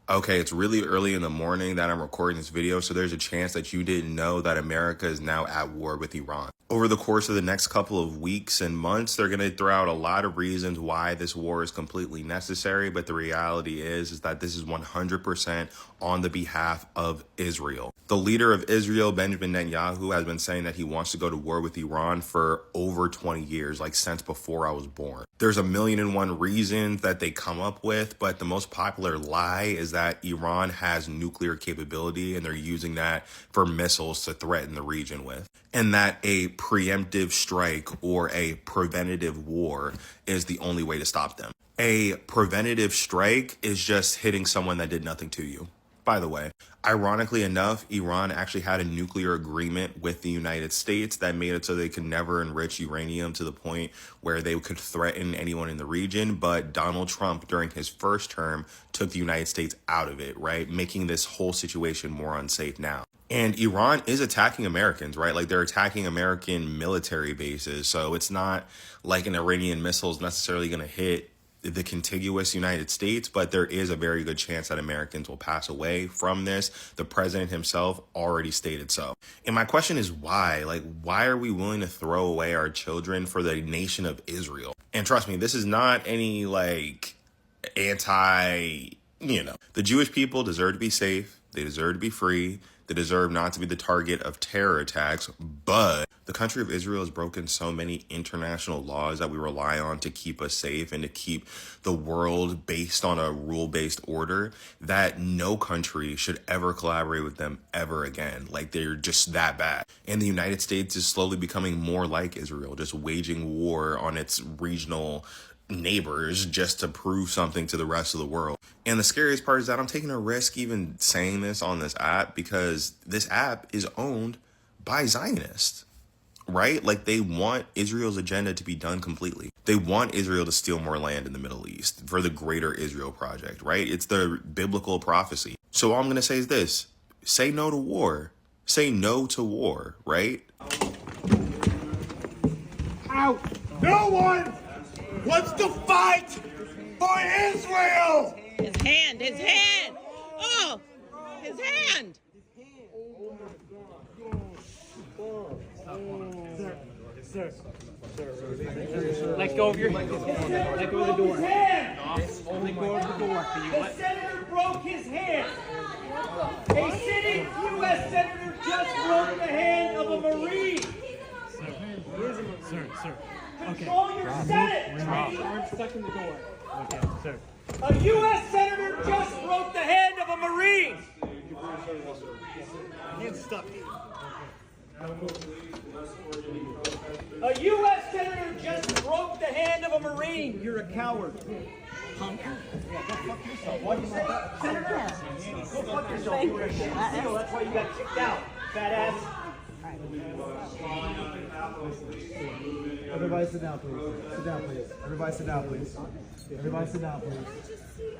Okay, it's really early in the morning that I'm recording this video, so there's a chance that you didn't know that America is now at war with Iran. Over the course of the next couple of weeks and months, they're going to throw out a lot of reasons why this war is completely necessary, but the reality is that this is 100% on the behalf of Israel. The leader of Israel, Benjamin Netanyahu, has been saying that he wants to go to war with Iran for over 20 years, like since before I was born. There's a million and one reasons that they come up with, but the most popular lie is that Iran has nuclear capability and they're using that for missiles to threaten the region with. And that a preemptive strike or a preventative war is the only way to stop them. A preventative strike is just hitting someone that did nothing to you. By the way, ironically enough, Iran actually had a nuclear agreement with the United States that made it so they could never enrich uranium to the point where they could threaten anyone in the region. But Donald Trump, during his first term, took the United States out of it, right? Making this whole situation more unsafe now. And Iran is attacking Americans, right? Like they're attacking American military bases. So it's not like an Iranian missile is necessarily going to hit the contiguous United States, but there is a very good chance that Americans will pass away from this. The president himself already stated so. And my question is why? Like, why are we willing to throw away our children for the nation of Israel? And trust me, this is not any like the Jewish people deserve to be safe. They deserve to be free. They deserve not to be the target of terror attacks. But the country of Israel has broken so many international laws that we rely on to keep us safe and to keep the world based on a rule-based order that no country should ever collaborate with them ever again. Like they're just that bad. And the United States is slowly becoming more like Israel, just waging war on its regional neighbors just to prove something to the rest of the world. And the scariest part is that I'm taking a risk even saying this on this app because this app is owned by Zionists, right? Like they want Israel's agenda to be done completely. They want Israel to steal more land in the Middle East for the greater Israel project, right? It's the biblical prophecy. So all I'm going to say is this: say no to war. Say no to war, right? Out. No one wants to fight for Israel! His hand! Oh! His hand! Sir. Let go of your hand. Let go of the door. Let go of the door. The senator broke his hand. A sitting U.S. senator just broke the hand of a Marine. Sir. Okay. Control your Senate. Arm stuck in the door. Okay, sir. A U.S. senator just broke the hand of a Marine. Hand stuck. A U.S. senator just broke the hand of a Marine. You're a coward. Punk. Yeah, go fuck yourself. What do you say? Senator? Go fuck yourself. You're a shit seal. That's why you got kicked out, fat ass. Everybody sit down, please. Sit down, please. Everybody sit down, please. Everybody sit down, please.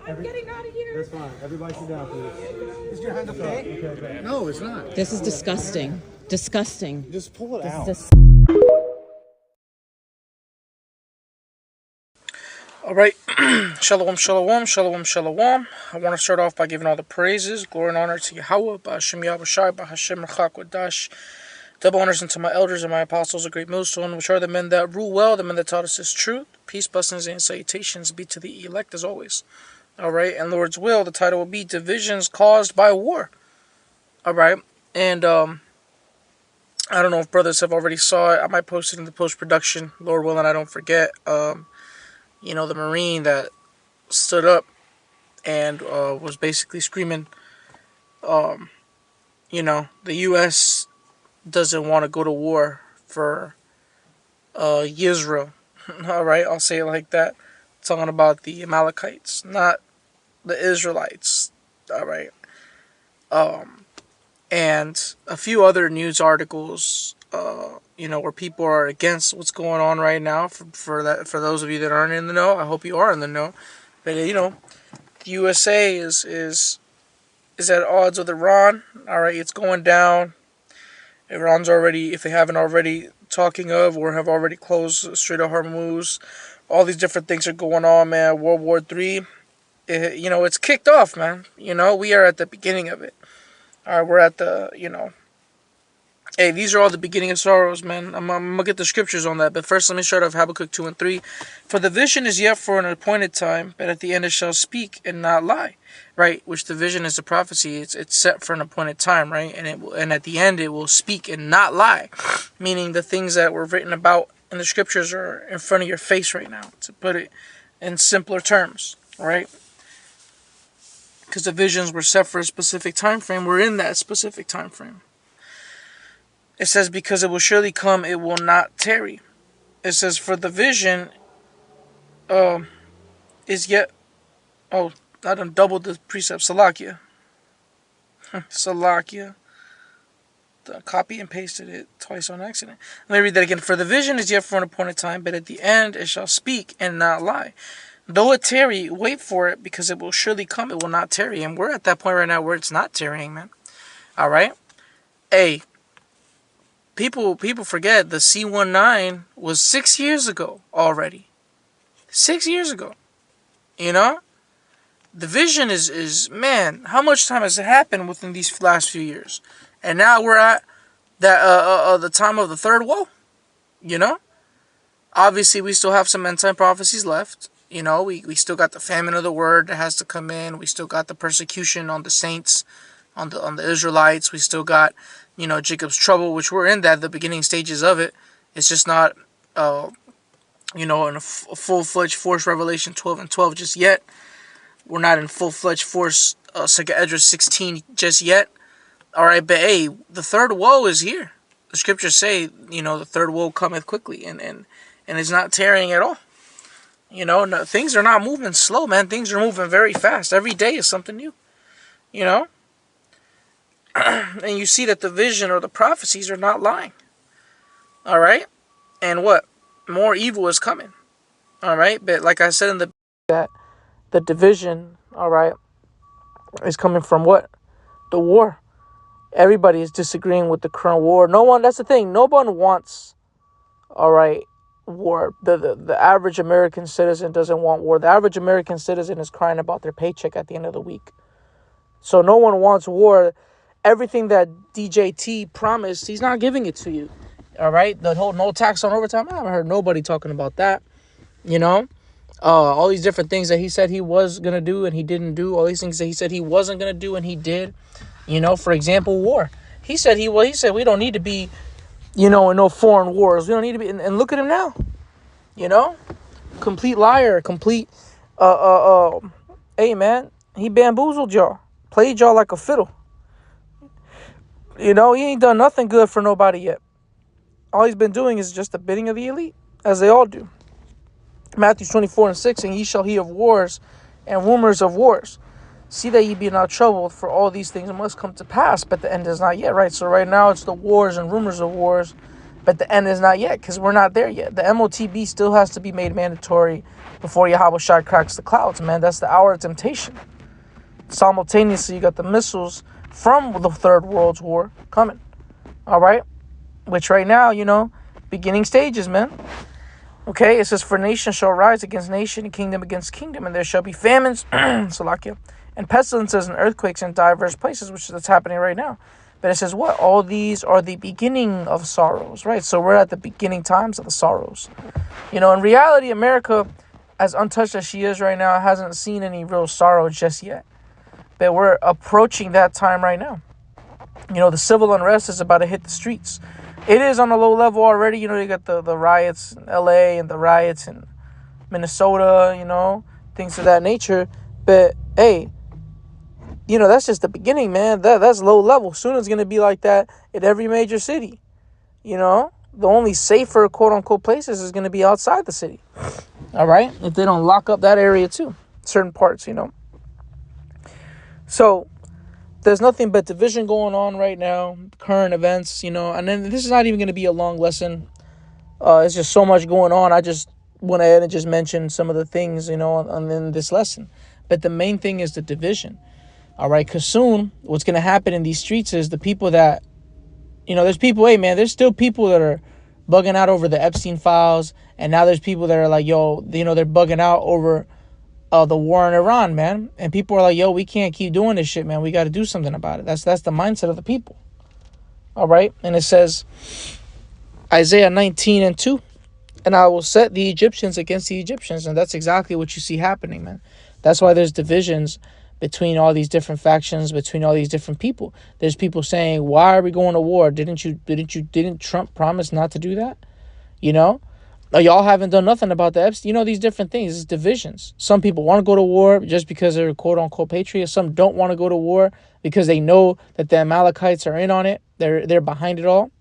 I'm getting out of here. That's fine. Everybody sit down, please. Is your hand okay? Okay. No, it's not. This is disgusting. Disgusting. Just pull it out. All right. Shalom. I want to start off by giving all the praises, glory, and honor to Yahweh, Ba'ashem Yahushai, Ba'ashem Rachak Wadash. Double honors unto my elders and my apostles, a great millstone, which are the men that rule well, the men that taught us His truth. Peace, blessings, and salutations be to the elect as always. All right. And Lord's will, the title will be Divisions Caused by War. All right. And I don't know if brothers have already saw it. I might post it in the post-production, Lord willing, I don't forget. The Marine that stood up and was basically screaming, the U.S. doesn't want to go to war for Israel. All right, I'll say it like that. Talking about the Amalekites, not the Israelites. All right. And a few other news articles, where people are against what's going on right now. For those of you that aren't in the know, I hope you are in the know. But the USA is at odds with Iran. All right, it's going down. Iran's already, if they haven't already, talking of or have already closed Strait of Hormuz. All these different things are going on, man. World War III it's kicked off, man. We are at the beginning of it. All right, we're at the, hey, these are all the beginning of sorrows, man. I'm going to get the scriptures on that. But first, let me start off Habakkuk 2 and 3. For the vision is yet for an appointed time, but at the end it shall speak and not lie. Right, which the vision is the prophecy. It's set for an appointed time, right? And at the end it will speak and not lie. Meaning the things that were written about in the scriptures are in front of your face right now, to put it in simpler terms, right? Because the visions were set for a specific time frame. We're in that specific time frame. It says, because it will surely come, it will not tarry. It says, for the vision is yet... Oh, I done doubled the precept. Salakia. Salakia. Copy and pasted it twice on accident. Let me read that again. For the vision is yet for an appointed time, but at the end it shall speak and not lie. Though it tarry, wait for it, because it will surely come, it will not tarry. And we're at that point right now where it's not tarrying, man. Alright? Hey, people forget the C-19 was 6 years ago already. 6 years ago. The vision is, man, how much time has happened within these last few years? And now we're at that the time of the third woe. Obviously, we still have some end-time prophecies left. We still got the famine of the word that has to come in. We still got the persecution on the saints, on the Israelites. We still got, Jacob's trouble, which we're in the beginning stages of it. It's just not, in a full-fledged force Revelation 12 and 12 just yet. We're not in full-fledged force Second Esdras 16 just yet. All right, but hey, the third woe is here. The scriptures say, the third woe cometh quickly, and it's not tarrying at all. No, things are not moving slow, man. Things are moving very fast. Every day is something new. And you see that the vision or the prophecies are not lying. All right, and what? More evil is coming. All right, but like I said in that the division, all right, is coming from what? The war. Everybody is disagreeing with the current war. That's the thing. No one wants, all right, war. The average American citizen doesn't want war. The average American citizen is crying about their paycheck at the end of the week. So no one wants war. Everything that DJT promised, he's not giving it to you. All right? The whole no tax on overtime, I haven't heard nobody talking about that. All these different things that he said he was going to do and he didn't do. All these things that he said he wasn't going to do and he did. For example, war. He said we don't need to be, in no foreign wars. We don't need to be. And look at him now. Complete liar. Complete, hey, man. He bamboozled y'all. Played y'all like a fiddle. He ain't done nothing good for nobody yet. All he's been doing is just the bidding of the elite, as they all do. Matthew 24 and 6, and ye shall hear of wars and rumors of wars. See that ye be not troubled, for all these things must come to pass, but the end is not yet, right? So right now it's the wars and rumors of wars, but the end is not yet, because we're not there yet. The MOTB still has to be made mandatory before Yahweh Shai cracks the clouds, man. That's the hour of temptation. Simultaneously, you got the missiles from the Third World War coming, all right? Which right now, beginning stages, man. Okay, it says, for nation shall rise against nation, and kingdom against kingdom, and there shall be famines, Salakia, and pestilences and earthquakes in diverse places, which is what's happening right now. But it says what? All these are the beginning of sorrows, right? So we're at the beginning times of the sorrows. In reality, America, as untouched as she is right now, hasn't seen any real sorrow just yet. But we're approaching that time right now. The civil unrest is about to hit the streets. It is on a low level already. You got the riots in LA and the riots in Minnesota, things of that nature. But, hey, that's just the beginning, man. That's low level. Soon it's going to be like that in every major city. The only safer, quote-unquote, places is going to be outside the city. All right? If they don't lock up that area, too. Certain parts, So, there's nothing but division going on right now. Current events, and then this is not even going to be a long lesson. It's just so much going on. I just went ahead and just mentioned some of the things, in this lesson. But the main thing is the division. All right, because soon what's going to happen in these streets is the people that, there's people, hey, man, there's still people that are bugging out over the Epstein files. And now there's people that are like, they're bugging out over the war in Iran, man. And people are like, yo, we can't keep doing this shit, man. We got to do something about it. That's the mindset of the people. All right. And it says, Isaiah 19:2, and I will set the Egyptians against the Egyptians. And that's exactly what you see happening, man. That's why there's divisions between all these different factions, between all these different people. There's people saying, why are we going to war? Didn't Trump promise not to do that? You know? Y'all haven't done nothing about the Epstein. You know, these different things. It's divisions. Some people want to go to war just because they're quote-unquote patriots. Some don't want to go to war because they know that the Amalekites are in on it. They're behind it all.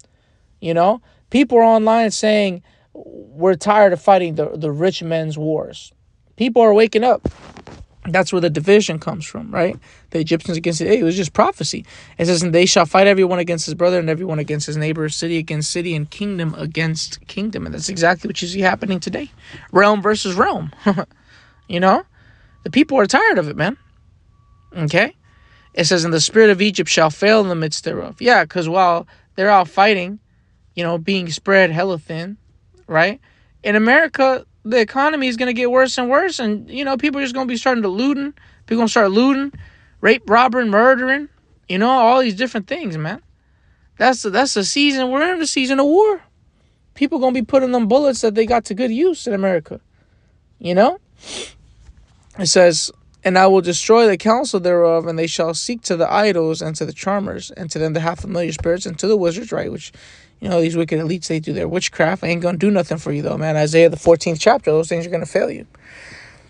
You know? People are online saying, we're tired of fighting the rich men's wars. People are waking up. That's where the division comes from, right? The Egyptians against it. Hey, it was just prophecy. It says, and they shall fight everyone against his brother and everyone against his neighbor, city against city, and kingdom against kingdom. And that's exactly what you see happening today. Realm versus realm. You know? The people are tired of it, man. Okay? It says, and the spirit of Egypt shall fail in the midst thereof. Yeah, because while they're out fighting, you know, being spread hella thin, right? In America, the economy is going to get worse and worse. And, you know, people are just going to be starting to looting. People going to start looting, rape, robbing, murdering, you know, all these different things, man. That's the season. We're in the season of war. People going to be putting them bullets that they got to good use in America. You know? It says, and I will destroy the counsel thereof, and they shall seek to the idols and to the charmers, and to them that have familiar spirits, and to the wizards, right? Which, you know, these wicked elites, they do their witchcraft. Ain't going to do nothing for you, though, man. Isaiah, the 14th chapter, those things are going to fail you.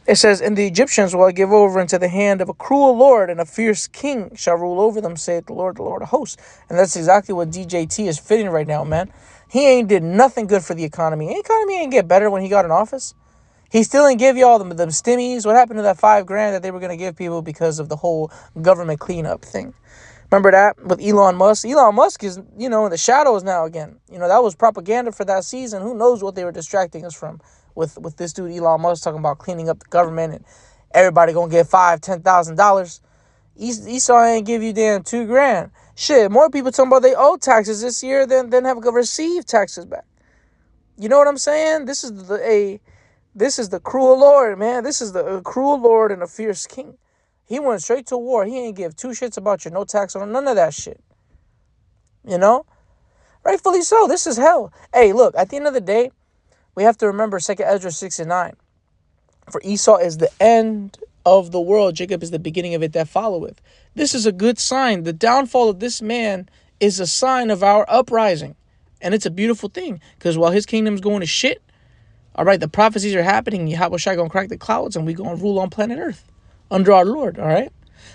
It says, and the Egyptians will I give over into the hand of a cruel lord, and a fierce king shall rule over them, saith the Lord of hosts. And that's exactly what DJT is fitting right now, man. He ain't did nothing good for the economy. The economy ain't get better when he got in office. He still ain't give you all them stimmies. What happened to that $5,000 that they were going to give people because of the whole government cleanup thing? Remember that with Elon Musk? Elon Musk is, you know, in the shadows now again. You know, that was propaganda for that season. Who knows what they were distracting us from with this dude Elon Musk talking about cleaning up the government and everybody going to get $5,000, $10,000. Esau ain't give you damn $2,000. Shit, more people talking about they owe taxes this year than have received taxes back. You know what I'm saying? This is the cruel Lord, man. This is the cruel Lord and a fierce king. He went straight to war. He ain't give two shits about you. No tax on none of that shit. You know? Rightfully so. This is hell. Hey, look, at the end of the day, we have to remember 2 Ezra 6:9. For Esau is the end of the world. Jacob is the beginning of it that followeth. This is a good sign. The downfall of this man is a sign of our uprising. And it's a beautiful thing. Because while his kingdom's going to shit, all right, the prophecies are happening. Yahweh Shai gonna crack the clouds and we gonna rule on planet Earth under our Lord, all right?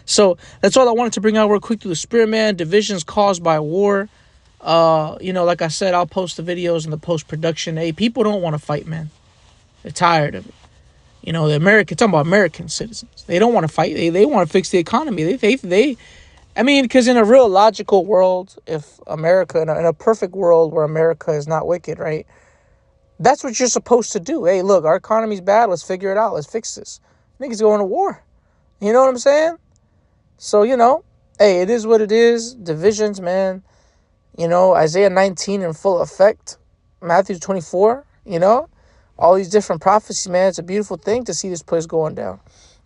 So that's all I wanted to bring out real quick through the spirit, man. Divisions caused by war. You know, like I said, I'll post the videos in the post-production. Hey, people don't want to fight, man. They're tired of it. You know, talking about American citizens. They don't want to fight. They want to fix the economy. I mean, because in a real logical world, if America, in a perfect world where America is not wicked, right? That's what you're supposed to do. Hey, look, our economy's bad. Let's figure it out. Let's fix this. Niggas going to war. You know what I'm saying? So, you know, hey, it is what it is. Divisions, man. You know, Isaiah 19 in full effect. Matthew 24, you know. All these different prophecies, man. It's a beautiful thing to see this place going down.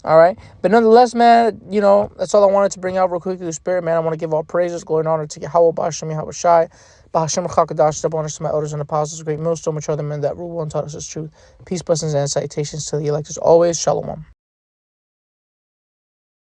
All right? But nonetheless, man, you know, that's all I wanted to bring out real quick to the spirit, man. I want to give all praises, glory, and honor to Yahweh, Ba'ashem, Yahweh Shai. Ba'ashem, Chakadash, double honors to my elders and apostles, great millstone, which are the men that rule and taught us his truth. Peace, blessings, and salutations to the elect as always. Shalom.